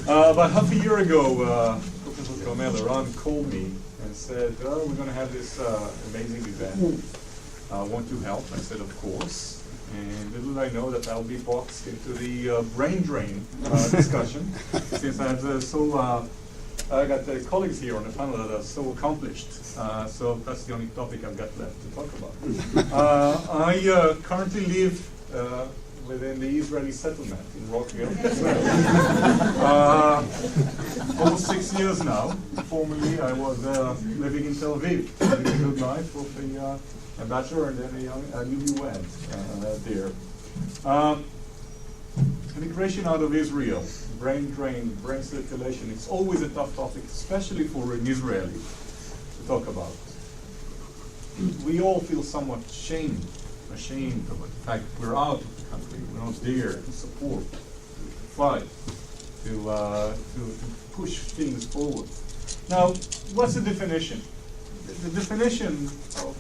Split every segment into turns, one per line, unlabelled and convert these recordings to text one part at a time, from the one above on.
About half a year ago, Professor Carmel Iran called me and said, oh, we're going to have this amazing event. Want to help? I said, of course. And little did I know that I'll be boxed into the brain drain discussion, since I have I got colleagues here on the panel that are so accomplished. So that's the only topic I've got left to talk about. I currently live within the Israeli settlement in Rockville. Almost 6 years now. Formerly, I was living in Tel Aviv, living a good life with a bachelor and then a newlywed there. Immigration out of Israel, brain drain, brain circulation, it's always a tough topic, especially for an Israeli to talk about. We all feel somewhat ashamed of the fact we're out of the country, we're not there to support, to fight, to push things forward. Now, what's the definition? The definition of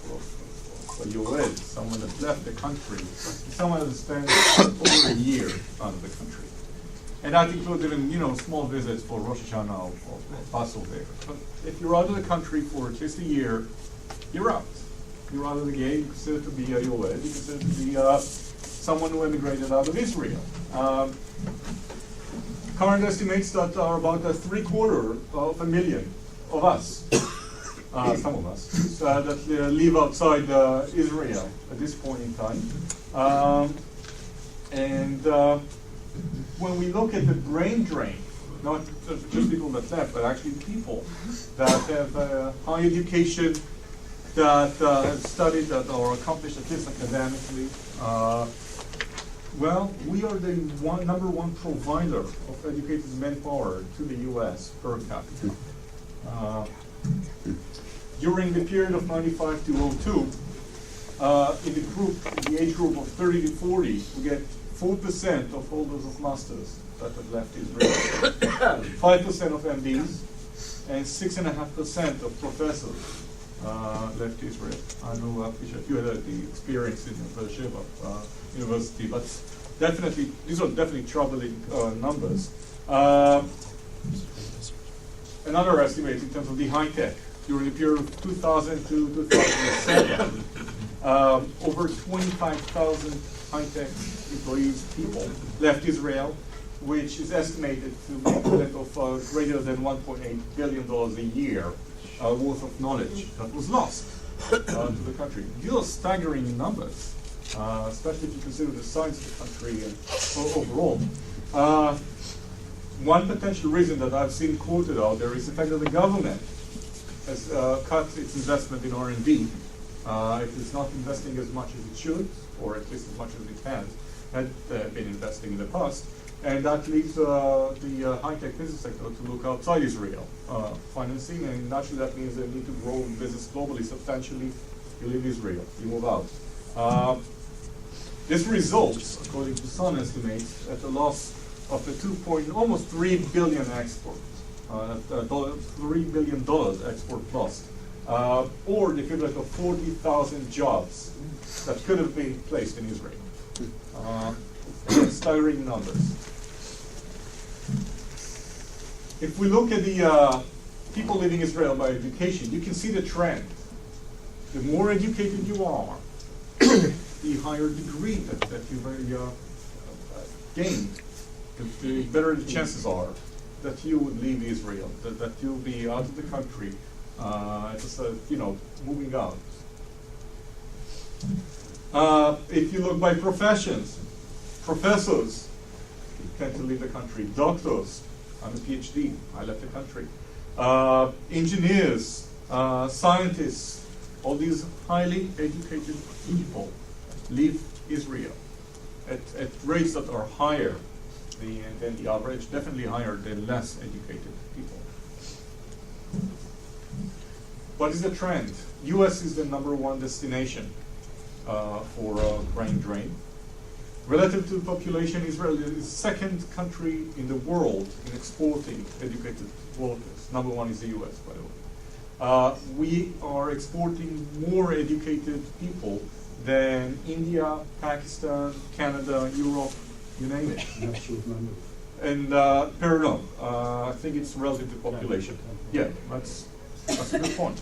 a Yoed, someone that left the country, is someone that spent over a year out of the country. And that included small visits for Rosh Hashanah or Passover. But if you're out of the country for at least a year, you're out. You're out of the game. You consider to be a Yoed. You consider to be someone who emigrated out of Israel. Current estimates that are about 750,000 of us, some of us, that live outside Israel at this point in time. When we look at the brain drain, not just people that left, but actually people that have high education, that have studied, that are accomplished at least academically, we are the number one provider of educated manpower to the U.S. per capita. During the period of 95 to 02, in the age group of 30 to 40, we get 4% of holders of masters that have left Israel, 5% of MDs, and 6.5% of professors left Israel. I know, Apishah, you had the experience in Beersheba University, but these are definitely troubling numbers. Another estimate in terms of the high tech, during the period of 2000 to 2007, over 25,000 high-tech employees, people, left Israel, which is estimated to be equivalent of greater than $1.8 billion a year worth of knowledge that was lost to the country. These are staggering numbers, especially if you consider the size of the country and overall. One potential reason that I've seen quoted out there is the fact that the government has cut its investment in R&D. If it's not investing as much as it should, or at least as much as it had been investing in the past, and that leaves the high-tech business sector to look outside Israel financing, and naturally that means they need to grow business globally substantially. You leave Israel, you move out. This results, according to some estimates, at a loss of almost $3 billion export, $3 billion export lost, or the equivalent of 40,000 jobs that could have been placed in Israel. Staggering numbers. If we look at the people leaving Israel by education, you can see the trend. The more educated you are, the higher degree that you gain, the better the chances are that you would leave Israel, that you'll be out of the country, just moving out. If you look by professions, professors tend to leave the country. Doctors, I'm a PhD, I left the country. Engineers, scientists, all these highly educated people leave Israel at rates that are higher than the average, definitely higher than less educated people. What is the trend? US is the number one destination for brain drain. Relative to population, Israel is the second country in the world in exporting educated workers. Number one is the US, by the way. We are exporting more educated people than India, Pakistan, Canada, Europe, you name it.
In absolute numbers.
and per no, I think it's relative to population. Yeah, that's a good point.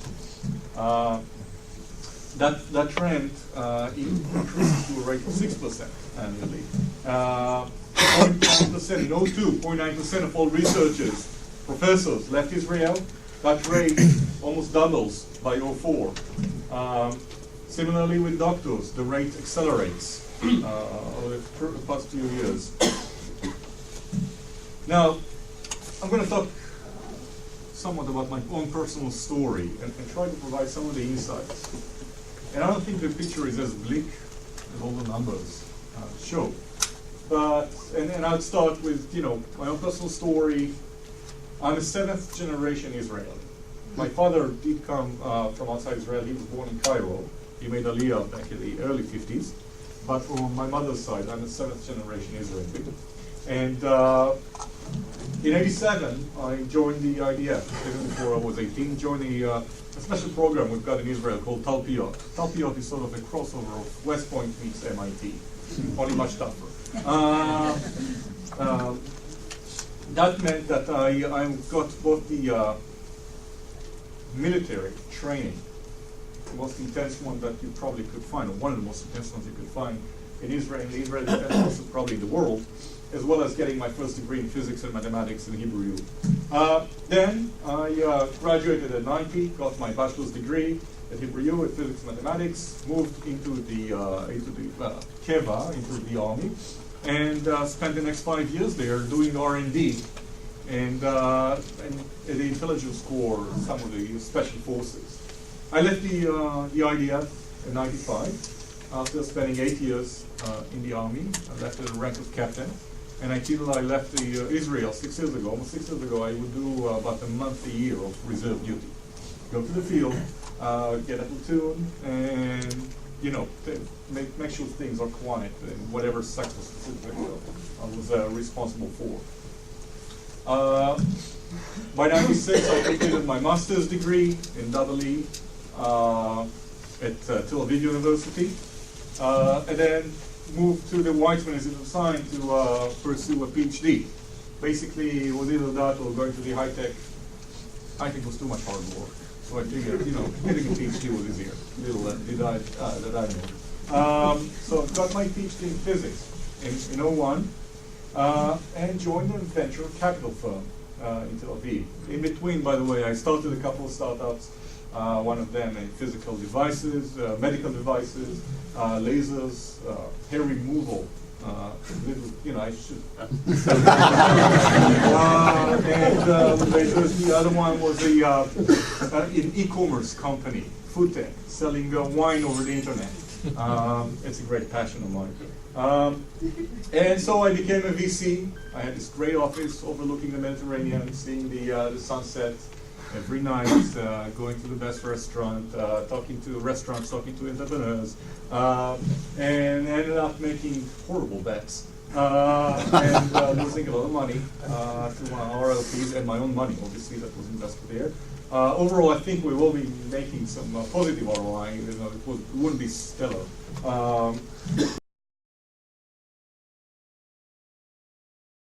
That trend increases to a rate of 6% annually. 0.9% in 02, 0.9% of all researchers, professors left Israel. That rate almost doubles by 04. Similarly with doctors, the rate accelerates over the past few years. Now, I'm going to talk somewhat about my own personal story and try to provide some of the insights. And I don't think the picture is as bleak as all the numbers show. But, and I'll start with, my own personal story. I'm a 7th generation Israeli. My father did come from outside Israel. He was born in Cairo. He made Aliyah back in the early 50s. But from my mother's side, I'm a 7th generation Israeli. And in 87, I joined the IDF. Even before I was 18, joined a special program we've got in Israel called Talpiot. Talpiot is sort of a crossover of West Point meets MIT, only much tougher. That meant that I got both the military training, the most intense one that you probably could find, or one of the most intense ones you could find in Israel, and the Israeli Defense Forces probably in the world, as well as getting my first degree in physics and mathematics and Hebrew. Then I graduated at 90, got my bachelor's degree at Hebrew in physics and mathematics, moved into the Keva, into the army, and spent the next 5 years there doing R&D and the intelligence corps, some of the special forces. I left the IDF in 95 after spending 8 years in the army. I left at the rank of captain. And until I left Israel 6 years ago, almost 6 years ago, I would do about a month a year of reserve duty. Go to the field, get a platoon, and make sure things are quiet in whatever sector specifically I was responsible for. By 96, I completed my master's degree in EE at Tel Aviv University, and then moved to the Weizmann Institute of Science to pursue a PhD. Basically, it was either that or going to the high-tech. High-tech was too much hard work. So I figured, getting a PhD was easier. Little did I know. So I got my PhD in physics in 01 and joined a venture capital firm in Tel Aviv. In between, by the way, I started a couple of startups. One of them in physical devices, medical devices, lasers, hair removal. I should. The other one was an e-commerce company, food tech, selling wine over the internet. It's a great passion of mine. And so I became a VC. I had this great office overlooking the Mediterranean, seeing the sunset every night, going to the best restaurant, talking to restaurants, talking to entrepreneurs, and ended up making horrible bets and losing a lot of money to my RLPs and my own money, obviously, that was invested there. Overall, I think we will be making some positive ROI. It wouldn't be stellar.